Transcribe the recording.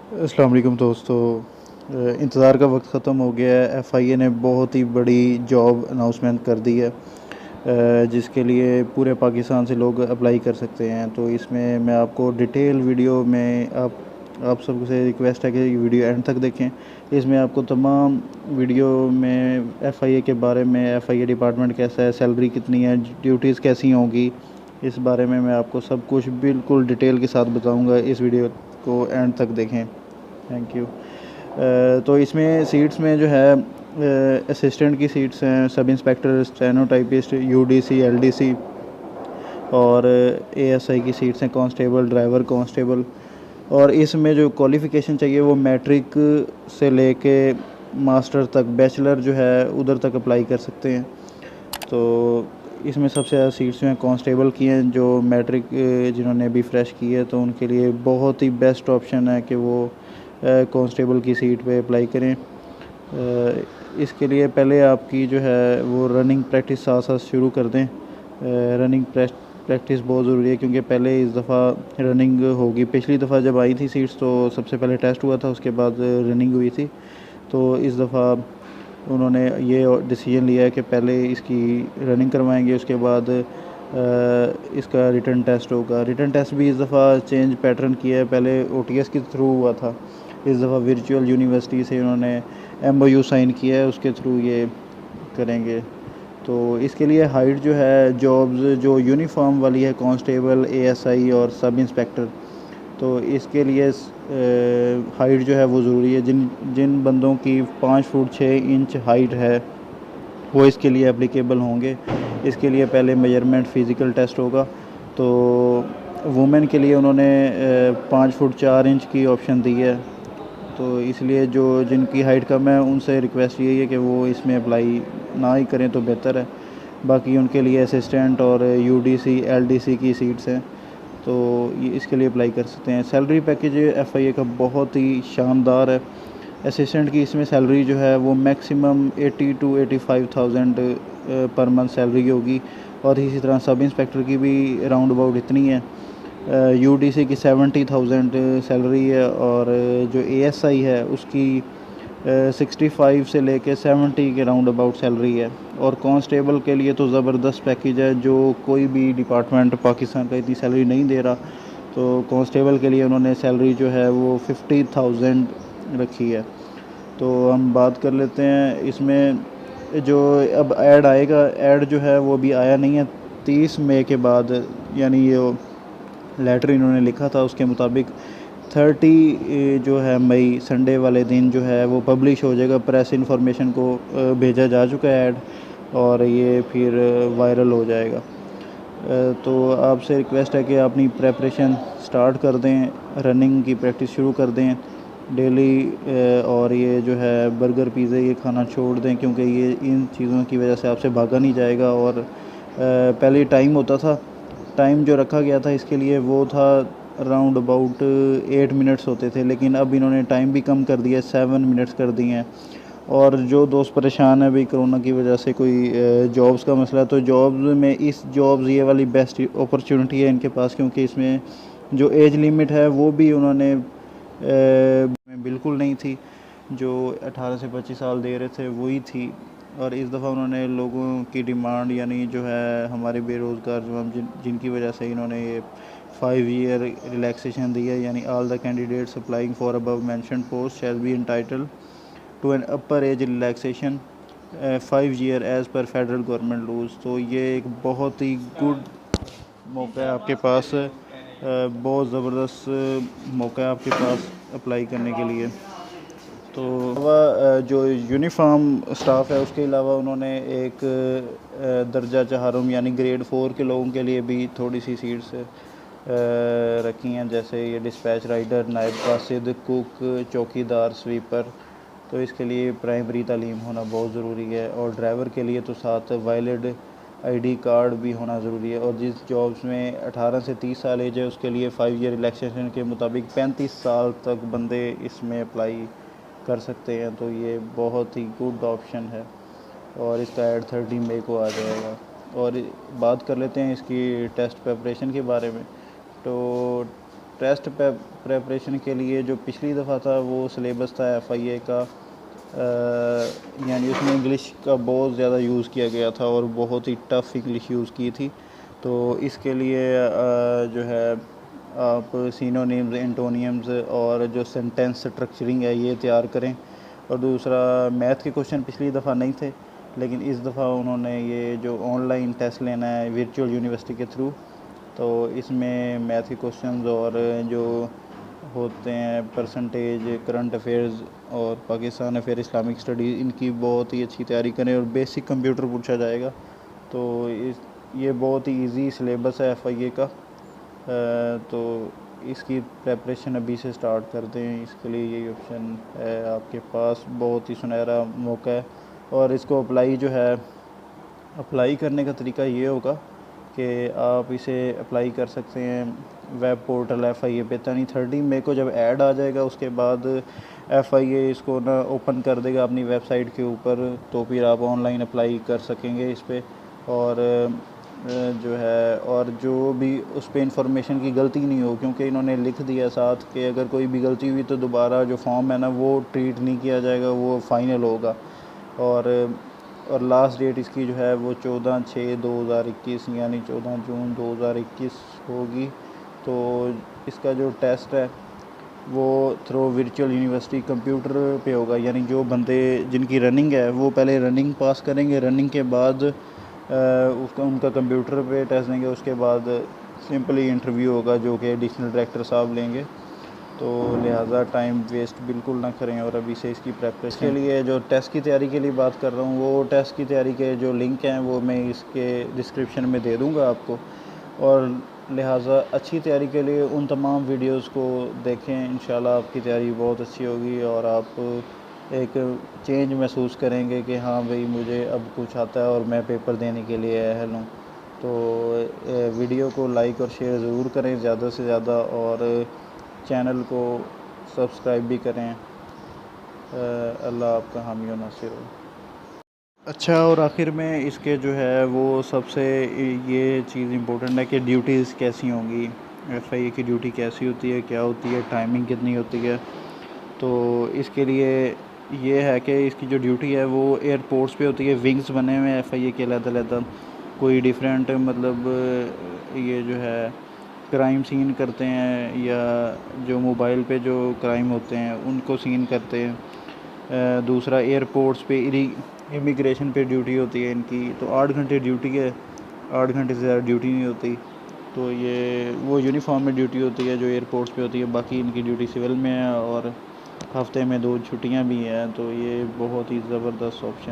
अस्सलाम वालेकुम दोस्तों। इंतज़ार का वक्त ख़त्म हो गया है। एफआईए ने बहुत ही बड़ी जॉब अनाउंसमेंट कर दी है, जिसके लिए पूरे पाकिस्तान से लोग अप्लाई कर सकते हैं। तो इसमें मैं आपको डिटेल वीडियो में आप सबसे रिक्वेस्ट है कि ये वीडियो एंड तक देखें। इसमें आपको तमाम वीडियो में एफआईए के बारे में, एफआईए डिपार्टमेंट कैसा है, सैलरी कितनी है, ड्यूटीज़ कैसी होंगी, इस बारे में मैं आपको सब कुछ बिल्कुल डिटेल के साथ बताऊंगा। इस वीडियो को एंड तक देखें। Thank you. तो इसमें सीट्स में जो है असिस्टेंट की सीट्स हैं, sub inspector, stenotypist, UDC, LDC, और एएसआई की सीट्स हैं, कांस्टेबल, ड्राइवर कांस्टेबल। और इसमें जो क्वालिफ़िकेशन चाहिए वो मैट्रिक से लेके मास्टर तक, बैचलर जो है उधर तक अप्लाई कर सकते हैं। तो इसमें सबसे ज़्यादा सीट्स जो हैं कांस्टेबल की हैं। जो मैट्रिक जिन्होंने अभी फ्रेश की है तो उनके लिए बहुत ही बेस्ट ऑप्शन है कि वो कांस्टेबल की सीट पे अप्लाई करें। इसके लिए पहले आपकी जो है वो रनिंग प्रैक्टिस साथ साथ शुरू कर दें। रनिंग प्रैक्टिस बहुत ज़रूरी है, क्योंकि पहले इस दफ़ा रनिंग होगी। पिछली दफ़ा जब आई थी सीट्स तो सबसे पहले टेस्ट हुआ था, उसके बाद रनिंग हुई थी। तो इस दफ़ा उन्होंने ये डिसीजन लिया है कि पहले इसकी रनिंग करवाएंगे, उसके बाद इसका रिटन टेस्ट होगा। रिटन टेस्ट भी इस दफ़ा चेंज पैटर्न किया है, पहले ओटीएस के थ्रू हुआ था, इस दफ़ा वर्चुअल यूनिवर्सिटी से उन्होंने एमओयू साइन किया है, उसके थ्रू ये करेंगे। तो इसके लिए हाइट जो है, जॉब्स जो यूनिफॉर्म वाली है, कांस्टेबल, एएसआई और सब इंस्पेक्टर, तो इसके लिए हाइट जो है वो ज़रूरी है। जिन जिन बंदों की 5 फुट 6 इंच हाइट है वो इसके लिए एप्लीकेबल होंगे। इसके लिए पहले मेजरमेंट फ़िज़िकल टेस्ट होगा। तो वुमेन के लिए उन्होंने 5 फुट 4 इंच की ऑप्शन दी है। तो इसलिए जो जिनकी हाइट कम है उनसे रिक्वेस्ट यही है कि वो इसमें अप्लाई ना ही करें तो बेहतर है। बाकी उनके लिए असिस्टेंट और यूडीसी, एलडीसी की सीट्स हैं, तो ये इसके लिए अप्लाई कर सकते हैं। सैलरी पैकेज एफआईए का बहुत ही शानदार है। असिस्टेंट की इसमें सैलरी जो है वो maximum 80 to 85,000 per month salary होगी, और इसी तरह सब इंस्पेक्टर की भी राउंड अबाउट इतनी है। यूडीसी की 70,000 सैलरी है, और जो एएसआई है उसकी 65 से लेके 70 के राउंड अबाउट सैलरी है। और कांस्टेबल के लिए तो ज़बरदस्त पैकेज है, जो कोई भी डिपार्टमेंट पाकिस्तान का इतनी सैलरी नहीं दे रहा। तो कांस्टेबल के लिए उन्होंने सैलरी जो है वो 50,000 रखी है। तो हम बात कर लेते हैं इसमें जो अब ऐड आएगा। ऐड जो है वो भी आया नहीं है। 30 मई के बाद, यानी ये लेटर इन्होंने लिखा था उसके मुताबिक 30 जो है मई, संडे वाले दिन जो है वो पब्लिश हो जाएगा। प्रेस इन्फॉर्मेशन को भेजा जा चुका है ऐड, और ये फिर वायरल हो जाएगा। तो आपसे रिक्वेस्ट है कि अपनी प्रेपरेशन स्टार्ट कर दें, रनिंग की प्रैक्टिस शुरू कर दें डेली। और ये जो है बर्गर पिज़्ज़ा ये खाना छोड़ दें, क्योंकि ये इन चीज़ों की वजह से आपसे भागा नहीं जाएगा। और पहले टाइम होता था, टाइम जो रखा गया था इसके लिए वो था राउंड अबाउट 8 मिनट्स होते थे, लेकिन अब इन्होंने टाइम भी कम कर दिया, 7 मिनट्स कर दिए हैं। और जो दोस्त परेशान है भाई कोरोना की वजह से, कोई जॉब्स का मसला है, तो जॉब्स में जॉब्स ये वाली बेस्ट अपॉर्चुनिटी है इनके पास, क्योंकि इसमें जो एज लिमिट है वो भी उन्होंने में बिल्कुल नहीं थी। जो 18 से 25 साल दे रहे थे वही थी। और इस दफ़ा उन्होंने लोगों की डिमांड, यानी जो है हमारे बेरोज़गार जो हम जिनकी वजह से इन्होंने ये 5 ईयर रिलैक्सेशन दी है, यानी all the candidates applying for above mention post shall be entitle to an upper age relaxation 5 year as per federal government rules. तो ये एक बहुत ही गुड मौका है आपके पास, बहुत ज़बरदस्त मौका है आपके पास अप्लाई करने के लिए। तो जो यूनिफॉर्म स्टाफ है उसके अलावा उन्होंने एक दर्जा चहारुम यानी ग्रेड 4 के लोगों के लिए भी थोड़ी सी सीट्स रखी हैं, जैसे ये डिस्पैच राइडर, नायब कासिद, कुक, चौकीदार, स्वीपर। तो इसके लिए प्राइमरी तालीम होना बहुत ज़रूरी है। और ड्राइवर के लिए तो साथ वैलिड आईडी कार्ड भी होना ज़रूरी है। और जिस जॉब्स में 18 से 30 साल एज है उसके लिए 5 ईयर रिलैक्सेशन के मुताबिक 35 साल तक बंदे इसमें अप्लाई कर सकते हैं। तो ये बहुत ही गुड ऑप्शन है, और इसका ऐड 30 मई को आ जाएगा। और बात कर लेते हैं इसकी टेस्ट प्रिपरेशन के बारे में। तो टेस्ट प्रेपरेशन के लिए जो पिछली दफ़ा था वो सिलेबस था FIA का, यानी उसमें इंग्लिश का बहुत ज़्यादा यूज़ किया गया था और बहुत ही टफ़ इंग्लिश यूज़ की थी। तो इसके लिए जो है आप सिनोनिम्स, एंटोनियम्स और जो सेंटेंस स्ट्रक्चरिंग है ये तैयार करें। और दूसरा, मैथ के क्वेश्चन पिछली दफ़ा नहीं थे, लेकिन इस दफ़ा उन्होंने ये जो ऑनलाइन टेस्ट लेना है वर्चुअल यूनिवर्सिटी के थ्रू, तो इसमें मैथ के क्वेश्चंस और जो होते हैं परसेंटेज, करंट अफेयर्स और पाकिस्तान अफेयर, इस्लामिक स्टडीज़, इनकी बहुत ही अच्छी तैयारी करें और बेसिक कंप्यूटर पूछा जाएगा। तो ये बहुत ही इजी सिलेबस है FIA का। तो इसकी प्रेपरेशन अभी से स्टार्ट कर दें, इसके लिए यही ऑप्शन है आपके पास, बहुत ही सुनहरा मौका है। और इसको अप्लाई करने का तरीका ये होगा कि आप इसे अप्लाई कर सकते हैं वेब पोर्टल FIA पे। 30 मई को जब ऐड आ जाएगा उसके बाद FIA इसको ना ओपन कर देगा अपनी वेबसाइट के ऊपर, तो फिर आप ऑनलाइन अप्लाई कर सकेंगे इस पर। और जो है, और जो भी उस पर इंफॉर्मेशन की गलती नहीं हो, क्योंकि इन्होंने लिख दिया साथ कि अगर कोई भी गलती हुई तो दोबारा जो फॉर्म है ना वो ट्रीट नहीं किया जाएगा, वो फ़ाइनल होगा। और लास्ट डेट इसकी जो है वो 14/6/2021 यानी 14 जून 2021 होगी। तो इसका जो टेस्ट है वो थ्रू वर्चुअल यूनिवर्सिटी कंप्यूटर पे होगा, यानी जो बंदे जिनकी रनिंग है वो पहले रनिंग पास करेंगे, रनिंग के बाद उनका कंप्यूटर पे टेस्ट देंगे, उसके बाद सिंपली इंटरव्यू होगा जो कि एडिशनल डायरेक्टर साहब लेंगे। तो लिहाजा टाइम वेस्ट बिल्कुल ना करें और अभी से इसकी प्रैक्टिस के लिए जो टेस्ट की तैयारी के लिए बात कर रहा हूँ, वो टेस्ट की तैयारी के जो लिंक हैं वो मैं इसके डिस्क्रिप्शन में दे दूँगा आपको। और लिहाजा अच्छी तैयारी के लिए उन तमाम वीडियोस को देखें, इंशाल्लाह आपकी तैयारी बहुत अच्छी होगी और आप एक चेंज महसूस करेंगे कि हाँ भाई मुझे अब कुछ आता है और मैं पेपर देने के लिए अहल हूँ। तो वीडियो को लाइक और शेयर ज़रूर करें ज़्यादा से ज़्यादा, और चैनल को सब्सक्राइब भी करें। अल्लाह आपका हामी व नासिर हो। अच्छा, और आखिर में इसके जो है वो सबसे ये चीज़ इम्पोर्टेंट है कि ड्यूटीज़ कैसी होंगी, FIA की ड्यूटी कैसी होती है, क्या होती है, टाइमिंग कितनी होती है। तो इसके लिए ये है कि इसकी जो ड्यूटी है वो एयरपोर्ट्स पे होती है, विंग्स बने हुए हैं FIA के अलग-अलग, कोई डिफरेंट मतलब ये जो है क्राइम सीन करते हैं या जो मोबाइल पे जो क्राइम होते हैं उनको सीन करते हैं। दूसरा, एयरपोर्ट्स पे इमिग्रेशन पे ड्यूटी होती है इनकी, तो 8 घंटे ड्यूटी है, 8 घंटे से ज़्यादा ड्यूटी नहीं होती। तो ये वो यूनिफॉर्म में ड्यूटी होती है जो एयरपोर्ट्स पे होती है, बाकी इनकी ड्यूटी सिविल में है और हफ्ते में 2 छुट्टियां भी हैं। तो ये बहुत ही ज़बरदस्त ऑप्शन